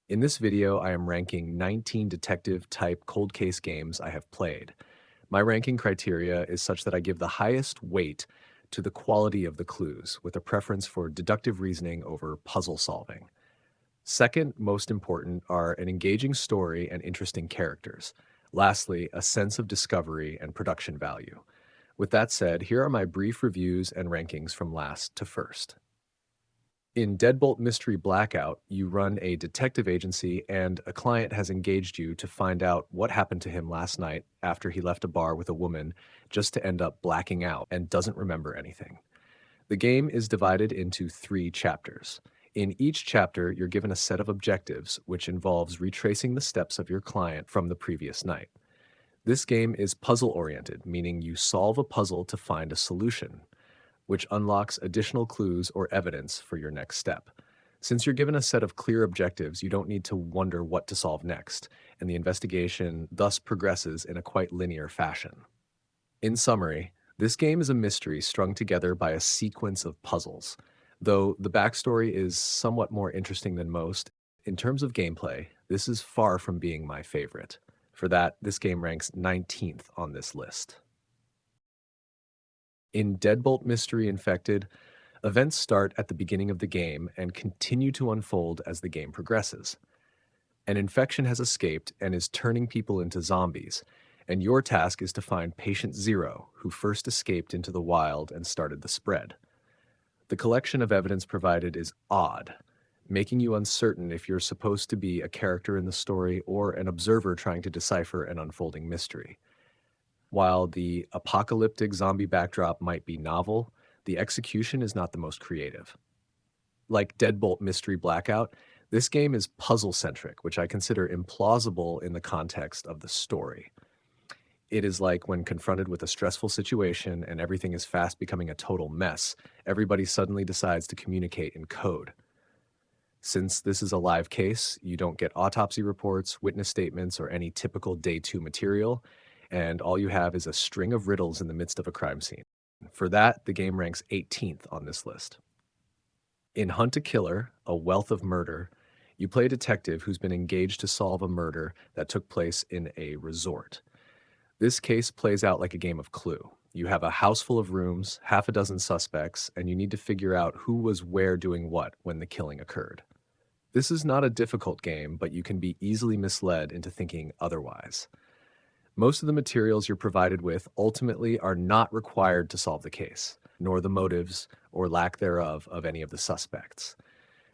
In this video, I am ranking 19 detective-type cold case games I have played. My ranking criteria is such that I give the highest weight to the quality of the clues, with a preference for deductive reasoning over puzzle solving. Second, most important, are an engaging story and interesting characters. Lastly, a sense of discovery and production value. With that said, here are my brief reviews and rankings from last to first. In Deadbolt Mystery Blackout, you run a detective agency and a client has engaged you to find out what happened to him last night after he left a bar with a woman just to end up blacking out and doesn't remember anything. The game is divided into 3 chapters. In each chapter, you're given a set of objectives, which involves retracing the steps of your client from the previous night. This game is puzzle-oriented, meaning you solve a puzzle to find a solution, which unlocks additional clues or evidence for your next step. Since you're given a set of clear objectives, you don't need to wonder what to solve next, and the investigation thus progresses in a quite linear fashion. In summary, this game is a mystery strung together by a sequence of puzzles. Though the backstory is somewhat more interesting than most, in terms of gameplay, this is far from being my favorite. For that, this game ranks 19th on this list. In Deadbolt Mystery Infected, events start at the beginning of the game and continue to unfold as the game progresses. An infection has escaped and is turning people into zombies, and your task is to find Patient Zero, who first escaped into the wild and started the spread. The collection of evidence provided is odd, making you uncertain if you're supposed to be a character in the story or an observer trying to decipher an unfolding mystery. While the apocalyptic zombie backdrop might be novel, the execution is not the most creative. Like Deadbolt Mystery Blackout, this game is puzzle-centric, which I consider implausible in the context of the story. It is like when confronted with a stressful situation and everything is fast becoming a total mess, everybody suddenly decides to communicate in code. Since this is a live case, you don't get autopsy reports, witness statements, or any typical day 2 material, and all you have is a string of riddles in the midst of a crime scene. For that, the game ranks 18th on this list. In Hunt a Killer, A Wealth of Murder, you play a detective who's been engaged to solve a murder that took place in a resort. This case plays out like a game of Clue. You have a house full of rooms, half a dozen suspects, and you need to figure out who was where doing what when the killing occurred. This is not a difficult game, but you can be easily misled into thinking otherwise. Most of the materials you're provided with ultimately are not required to solve the case, nor the motives or lack thereof of any of the suspects.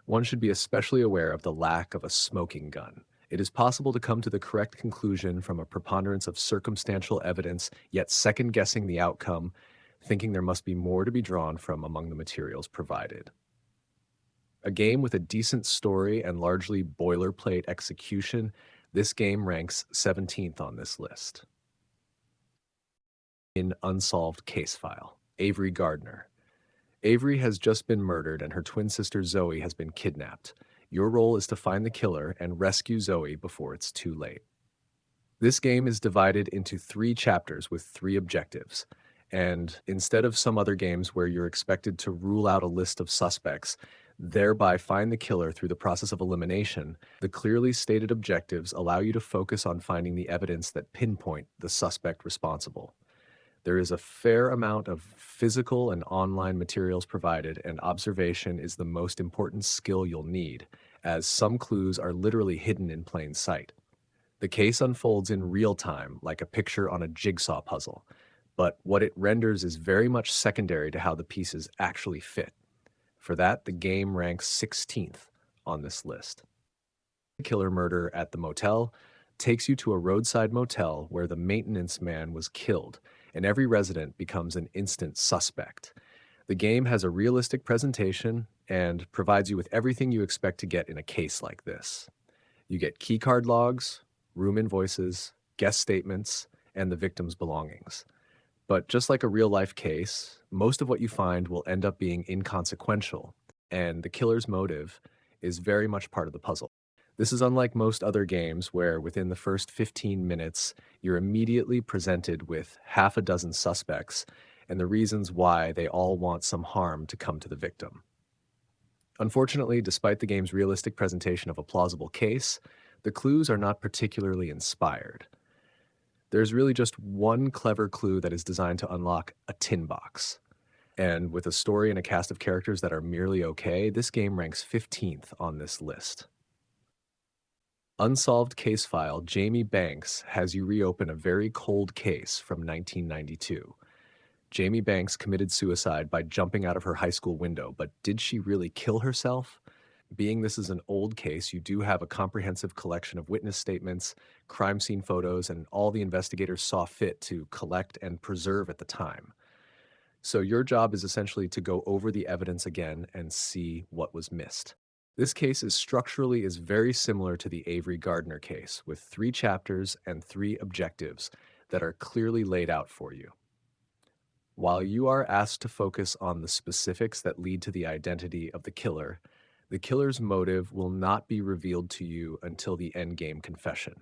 One should be especially aware of the lack of a smoking gun. It is possible to come to the correct conclusion from a preponderance of circumstantial evidence, yet second-guessing the outcome, thinking there must be more to be drawn from among the materials provided. A game with a decent story and largely boilerplate execution, this game ranks 17th on this list. In Unsolved Case File, Avery Gardner. Avery has just been murdered and her twin sister Zoe has been kidnapped. Your role is to find the killer and rescue Zoe before it's too late. This game is divided into 3 chapters with 3 objectives. And instead of some other games where you're expected to rule out a list of suspects, thereby find the killer through the process of elimination, the clearly stated objectives allow you to focus on finding the evidence that pinpoint the suspect responsible. There is a fair amount of physical and online materials provided, and observation is the most important skill you'll need, as some clues are literally hidden in plain sight. The case unfolds in real time, like a picture on a jigsaw puzzle, but what it renders is very much secondary to how the pieces actually fit. For that, the game ranks 16th on this list. The killer murder at the motel takes you to a roadside motel where the maintenance man was killed, and every resident becomes an instant suspect. The game has a realistic presentation and provides you with everything you expect to get in a case like this. You get keycard logs, room invoices, guest statements, and the victim's belongings. But just like a real-life case, most of what you find will end up being inconsequential, and the killer's motive is very much part of the puzzle. This is unlike most other games where within the first 15 minutes, you're immediately presented with half a dozen suspects and the reasons why they all want some harm to come to the victim. Unfortunately, despite the game's realistic presentation of a plausible case, the clues are not particularly inspired. There's really just one clever clue that is designed to unlock a tin box. And with a story and a cast of characters that are merely okay, this game ranks 15th on this list. Unsolved Case File Jamie Banks has you reopen a very cold case from 1992. Jamie Banks committed suicide by jumping out of her high school window, but did she really kill herself? Being this is an old case, you do have a comprehensive collection of witness statements, crime scene photos, and all the investigators saw fit to collect and preserve at the time. So your job is essentially to go over the evidence again and see what was missed. This case is very similar to the Avery Gardner case, with 3 chapters and 3 objectives that are clearly laid out for you. While you are asked to focus on the specifics that lead to the identity of the killer's motive will not be revealed to you until the endgame confession.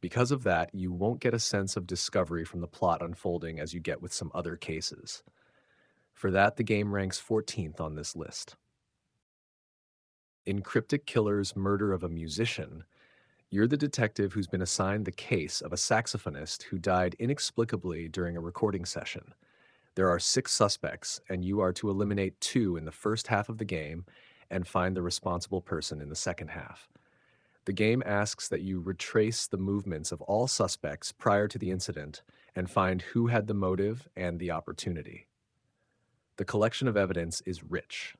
Because of that, you won't get a sense of discovery from the plot unfolding as you get with some other cases. For that, the game ranks 14th on this list. In Cryptic Killer's Murder of a Musician, you're the detective who's been assigned the case of a saxophonist who died inexplicably during a recording session. There are 6 suspects, and you are to eliminate 2 in the first half of the game and find the responsible person in the second half. The game asks that you retrace the movements of all suspects prior to the incident and find who had the motive and the opportunity. The collection of evidence is rich.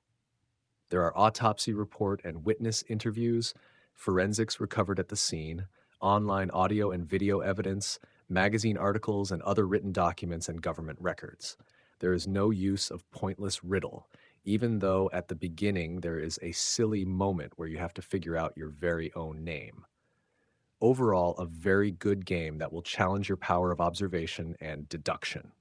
There are autopsy report and witness interviews, forensics recovered at the scene, online audio and video evidence, magazine articles and other written documents and government records. There is no use of pointless riddle, even though at the beginning there is a silly moment where you have to figure out your very own name. Overall, a very good game that will challenge your power of observation and deduction.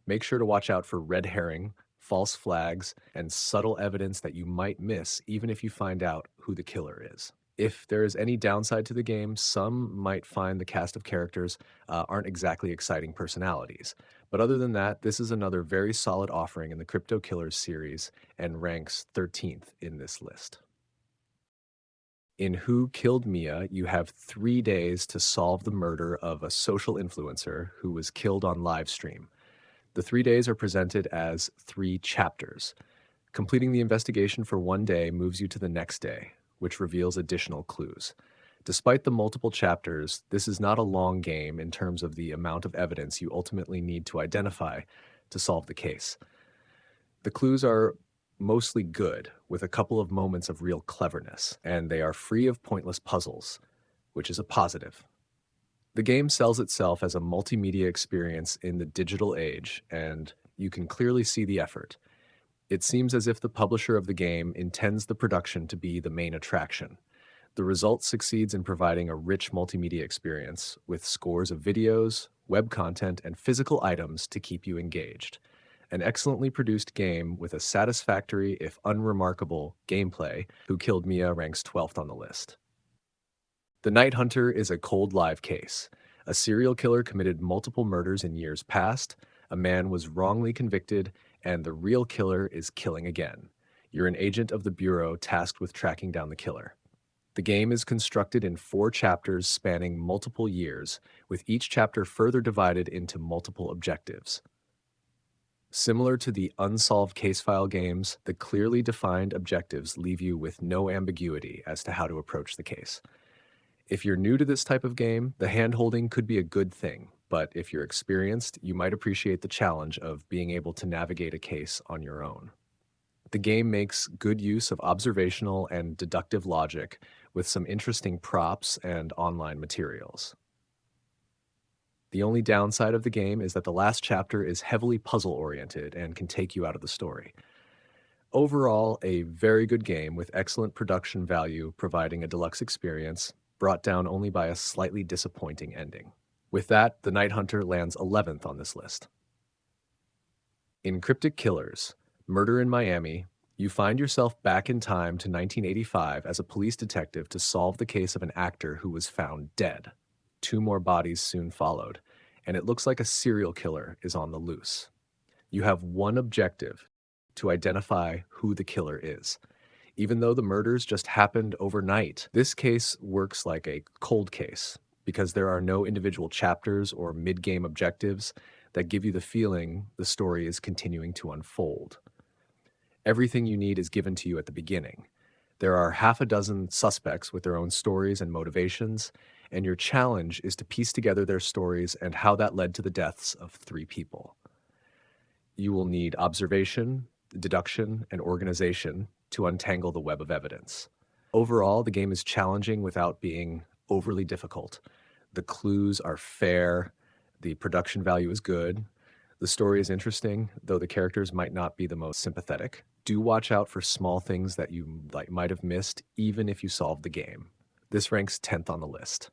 Make sure to watch out for red herring, false flags, and subtle evidence that you might miss even if you find out who the killer is. If there is any downside to the game, some might find the cast of characters aren't exactly exciting personalities. But other than that, this is another very solid offering in the Crypto Killers series and ranks 13th in this list. In Who Killed Mia, you have 3 days to solve the murder of a social influencer who was killed on live stream. The 3 days are presented as 3 chapters. Completing the investigation for 1 day moves you to the next day, which reveals additional clues. Despite the multiple chapters, this is not a long game in terms of the amount of evidence you ultimately need to identify to solve the case. The clues are mostly good, with a couple of moments of real cleverness, and they are free of pointless puzzles, which is a positive. The game sells itself as a multimedia experience in the digital age, and you can clearly see the effort. It seems as if the publisher of the game intends the production to be the main attraction. The result succeeds in providing a rich multimedia experience with scores of videos, web content, and physical items to keep you engaged. An excellently produced game with a satisfactory, if unremarkable, gameplay. Who Killed Mia ranks 12th on the list. The Night Hunter is a cold live case. A serial killer committed multiple murders in years past, a man was wrongly convicted, and the real killer is killing again. You're an agent of the Bureau tasked with tracking down the killer. The game is constructed in 4 chapters spanning multiple years, with each chapter further divided into multiple objectives. Similar to the unsolved case file games, the clearly defined objectives leave you with no ambiguity as to how to approach the case. If you're new to this type of game, the hand-holding could be a good thing, but if you're experienced, you might appreciate the challenge of being able to navigate a case on your own. The game makes good use of observational and deductive logic with some interesting props and online materials. The only downside of the game is that the last chapter is heavily puzzle-oriented and can take you out of the story. Overall, a very good game with excellent production value providing a deluxe experience, brought down only by a slightly disappointing ending. With that, The Night Hunter lands 11th on this list. In Cryptic Killers, Murder in Miami, you find yourself back in time to 1985 as a police detective to solve the case of an actor who was found dead. 2 more bodies soon followed, and it looks like a serial killer is on the loose. You have one objective: to identify who the killer is. even though the murders just happened overnight. This case works like a cold case because there are no individual chapters or mid-game objectives that give you the feeling the story is continuing to unfold. Everything you need is given to you at the beginning. There are half a dozen suspects with their own stories and motivations, and your challenge is to piece together their stories and how that led to the deaths of 3 people. You will need observation, deduction, and organization to untangle the web of evidence. Overall, the game is challenging without being overly difficult. The clues are fair, the production value is good, the story is interesting, though the characters might not be the most sympathetic. Do watch out for small things that you might have missed, even if you solved the game. This ranks 10th on the list.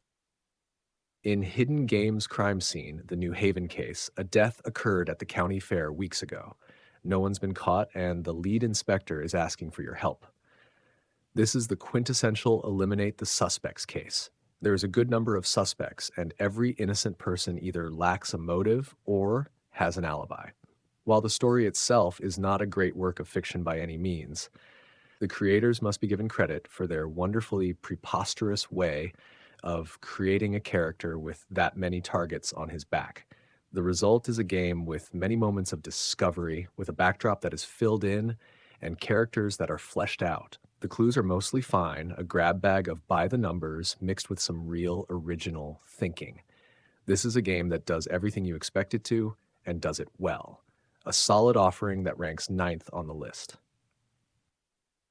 In Hidden Games Crime Scene, the New Haven case, a death occurred at the county fair weeks ago. No one's been caught, and the lead inspector is asking for your help. This is the quintessential eliminate the suspects case. There is a good number of suspects, and every innocent person either lacks a motive or has an alibi. While the story itself is not a great work of fiction by any means, the creators must be given credit for their wonderfully preposterous way of creating a character with that many targets on his back. The result is a game with many moments of discovery, with a backdrop that is filled in and characters that are fleshed out. The clues are mostly fine, a grab bag of by the numbers mixed with some real original thinking. This is a game that does everything you expect it to and does it well. A solid offering that ranks 9th on the list.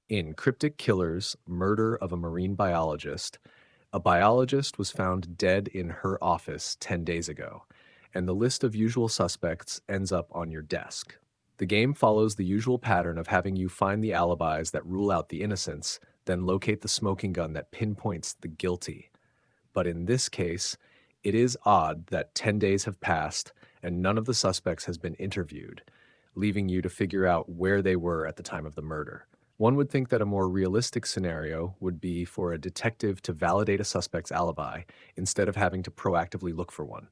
In Cryptic Killers, Murder of a Marine Biologist, a biologist was found dead in her office 10 days ago, and the list of usual suspects ends up on your desk. The game follows the usual pattern of having you find the alibis that rule out the innocents, then locate the smoking gun that pinpoints the guilty. But in this case, it is odd that 10 days have passed and none of the suspects has been interviewed, leaving you to figure out where they were at the time of the murder. One would think that a more realistic scenario would be for a detective to validate a suspect's alibi instead of having to proactively look for one.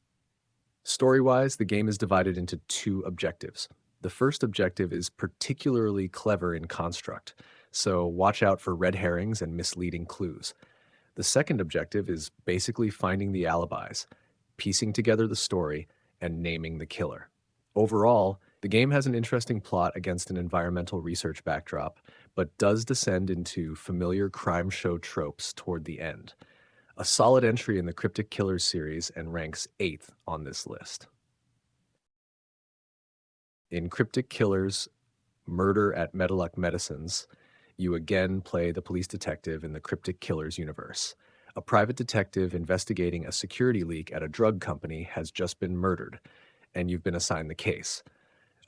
Story-wise, the game is divided into 2 objectives. The first objective is particularly clever in construct, so watch out for red herrings and misleading clues. The second objective is basically finding the alibis, piecing together the story, and naming the killer. Overall, the game has an interesting plot against an environmental research backdrop, but does descend into familiar crime show tropes toward the end. A solid entry in the Cryptic Killers series and ranks 8th on this list. In Cryptic Killers, Murder at Meadowlark Medicines, you again play the police detective in the Cryptic Killers universe. A private detective investigating a security leak at a drug company has just been murdered, and you've been assigned the case.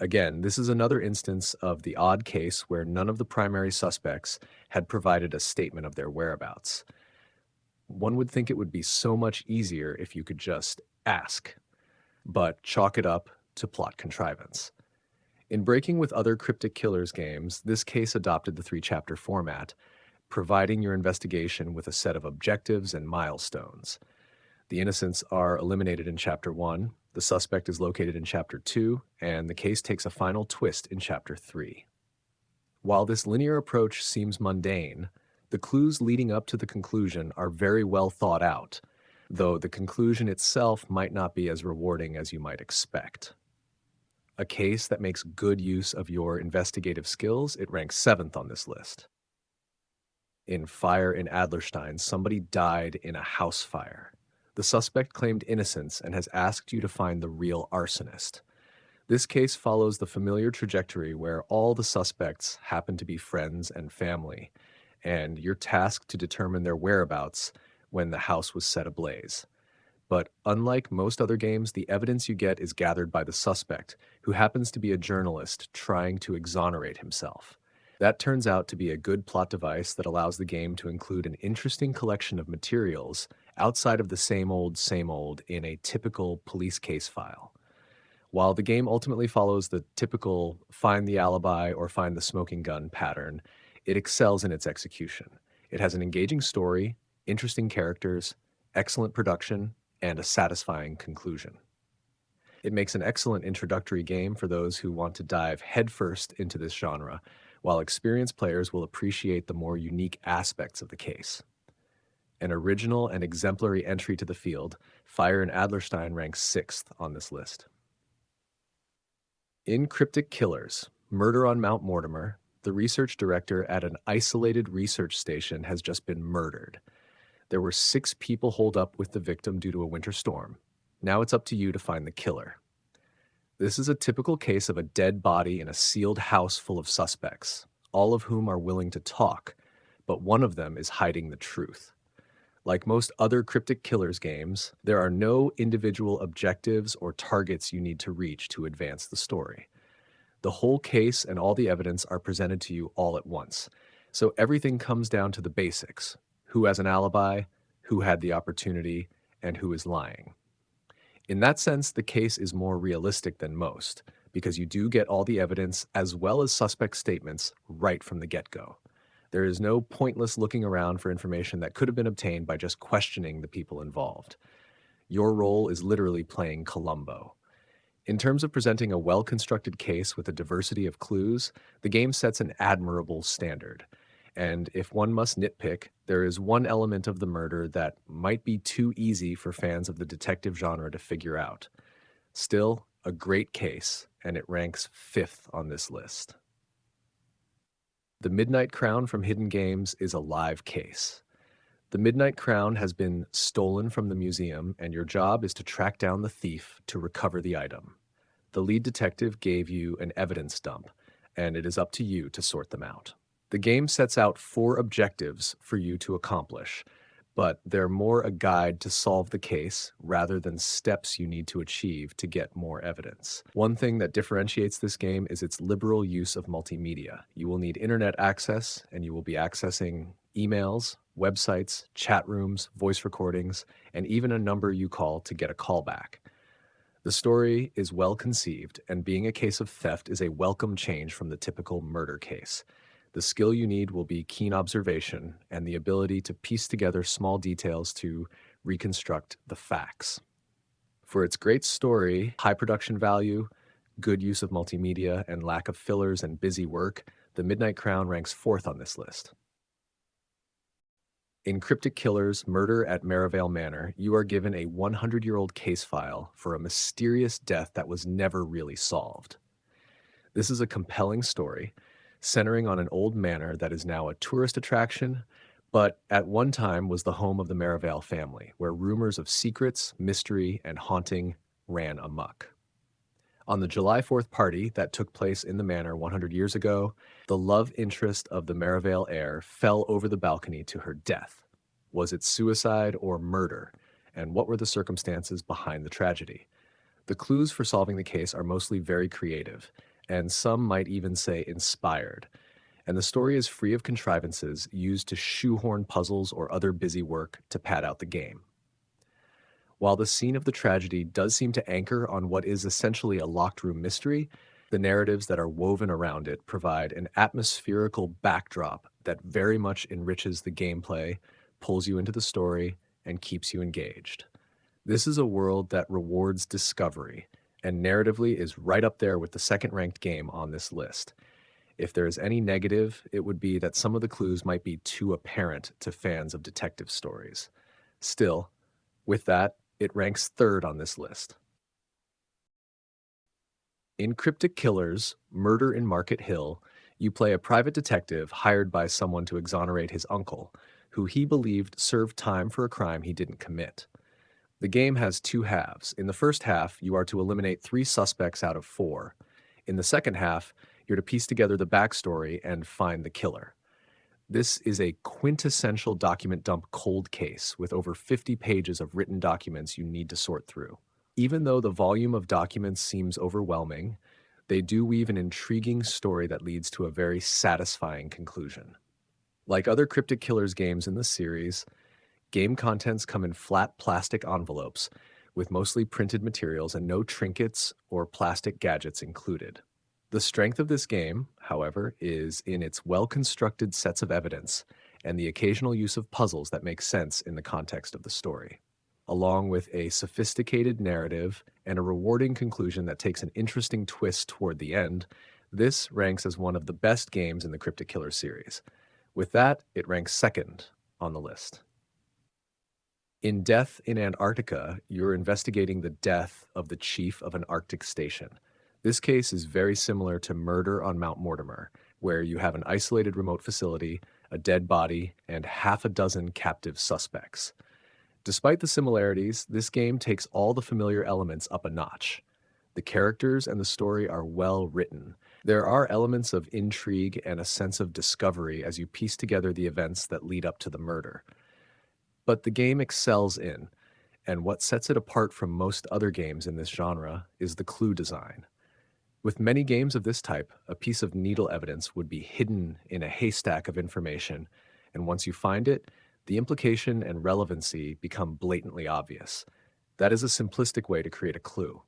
Again, this is another instance of the odd case where none of the primary suspects had provided a statement of their whereabouts. One would think it would be so much easier if you could just ask, but chalk it up to plot contrivance. In breaking with other Cryptic Killers games, this case adopted the 3-chapter format, providing your investigation with a set of objectives and milestones. The innocents are eliminated in Chapter 1, the suspect is located in Chapter 2, and the case takes a final twist in Chapter 3. While this linear approach seems mundane, the clues leading up to the conclusion are very well thought out, though the conclusion itself might not be as rewarding as you might expect. A case that makes good use of your investigative skills, it ranks 7th on this list. In Fire in Adlerstein, somebody died in a house fire. The suspect claimed innocence and has asked you to find the real arsonist. This case follows the familiar trajectory where all the suspects happen to be friends and family, and you're tasked to determine their whereabouts when the house was set ablaze. But unlike most other games, the evidence you get is gathered by the suspect, who happens to be a journalist trying to exonerate himself. That turns out to be a good plot device that allows the game to include an interesting collection of materials outside of the same old in a typical police case file. While the game ultimately follows the typical find the alibi or find the smoking gun pattern, it excels in its execution. It has an engaging story, interesting characters, excellent production, and a satisfying conclusion. It makes an excellent introductory game for those who want to dive headfirst into this genre while experienced players will appreciate the more unique aspects of the case. An original and exemplary entry to the field, Fire in Adlerstein ranks 6th on this list. In Cryptic Killers, Murder on Mount Mortimer, the research director at an isolated research station has just been murdered. There were 6 people holed up with the victim due to a winter storm. Now it's up to you to find the killer. This is a typical case of a dead body in a sealed house full of suspects, all of whom are willing to talk, but one of them is hiding the truth. Like most other Cryptic Killers games, there are no individual objectives or targets you need to reach to advance the story. The whole case and all the evidence are presented to you all at once, so everything comes down to the basics: who has an alibi, who had the opportunity, and who is lying. In that sense, the case is more realistic than most, because you do get all the evidence as well as suspect statements right from the get-go. There is no pointless looking around for information that could have been obtained by just questioning the people involved. Your role is literally playing Columbo. In terms of presenting a well-constructed case with a diversity of clues, the game sets an admirable standard. And if one must nitpick, there is one element of the murder that might be too easy for fans of the detective genre to figure out. Still, a great case, and it ranks 5th on this list. The Midnight Crown from Hidden Games is a live case. The Midnight Crown has been stolen from the museum, and your job is to track down the thief to recover the item. The lead detective gave you an evidence dump, and it is up to you to sort them out. The game sets out 4 objectives for you to accomplish, but they're more a guide to solve the case rather than steps you need to achieve to get more evidence. One thing that differentiates this game is its liberal use of multimedia. You will need internet access, and you will be accessing emails, websites, chat rooms, voice recordings, and even a number you call to get a callback. The story is well conceived, and being a case of theft is a welcome change from the typical murder case. The skill you need will be keen observation and the ability to piece together small details to reconstruct the facts. For its great story, high production value, good use of multimedia, and lack of fillers and busy work, The Midnight Crown ranks 4th on this list. In Cryptic Killers, Murder at Merivale Manor, you are given a 100-year-old case file for a mysterious death that was never really solved. This is a compelling story, centering on an old manor that is now a tourist attraction, but at one time was the home of the Merivale family, where rumors of secrets, mystery, and haunting ran amok. On the July 4th party that took place in the manor 100 years ago, the love interest of the Merivale heir fell over the balcony to her death. Was it suicide or murder? And what were the circumstances behind the tragedy? The clues for solving the case are mostly very creative, and some might even say inspired. And the story is free of contrivances used to shoehorn puzzles or other busy work to pad out the game. While the scene of the tragedy does seem to anchor on what is essentially a locked room mystery, the narratives that are woven around it provide an atmospherical backdrop that very much enriches the gameplay, pulls you into the story, and keeps you engaged. This is a world that rewards discovery, and narratively is right up there with the second-ranked game on this list. If there is any negative, it would be that some of the clues might be too apparent to fans of detective stories. Still, with that, it ranks 3rd on this list. In Cryptic Killers, Murder in Market Hill, you play a private detective hired by someone to exonerate his uncle, who he believed served time for a crime he didn't commit. The game has 2 halves. In the first half, you are to eliminate 3 suspects out of 4. In the second half, you're to piece together the backstory and find the killer. This is a quintessential document dump cold case with over 50 pages of written documents you need to sort through. Even though the volume of documents seems overwhelming, they do weave an intriguing story that leads to a very satisfying conclusion. Like other Cryptic Killers games in the series, game contents come in flat plastic envelopes with mostly printed materials and no trinkets or plastic gadgets included. The strength of this game, however, is in its well-constructed sets of evidence and the occasional use of puzzles that make sense in the context of the story, along with a sophisticated narrative and a rewarding conclusion that takes an interesting twist toward the end. This ranks as one of the best games in the Cryptic Killer series. With that, it ranks second on the list. In Death in Antarctica, you're investigating the death of the chief of an Arctic station. This case is very similar to Murder on Mount Mortimer, where you have an isolated remote facility, a dead body, and half a dozen captive suspects. Despite the similarities, this game takes all the familiar elements up a notch. The characters and the story are well written. There are elements of intrigue and a sense of discovery as you piece together the events that lead up to the murder. But the game excels in, and what sets it apart from most other games in this genre is the clue design. With many games of this type, a piece of needle evidence would be hidden in a haystack of information, and once you find it, the implication and relevancy become blatantly obvious. That is a simplistic way to create a clue.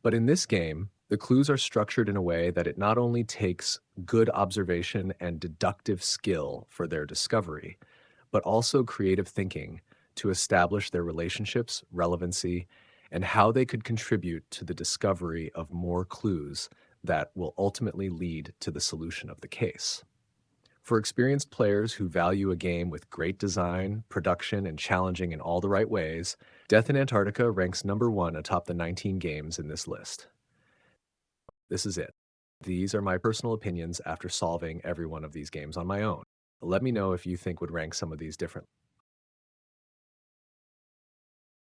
But in this game, the clues are structured in a way that it not only takes good observation and deductive skill for their discovery, but also creative thinking to establish their relationships, relevancy, and how they could contribute to the discovery of more clues that will ultimately lead to the solution of the case. For experienced players who value a game with great design, production, and challenging in all the right ways, Death in Antarctica ranks number 1 atop the 19 games in this list. This is it. These are my personal opinions after solving every one of these games on my own. Let me know if you think would rank some of these differently.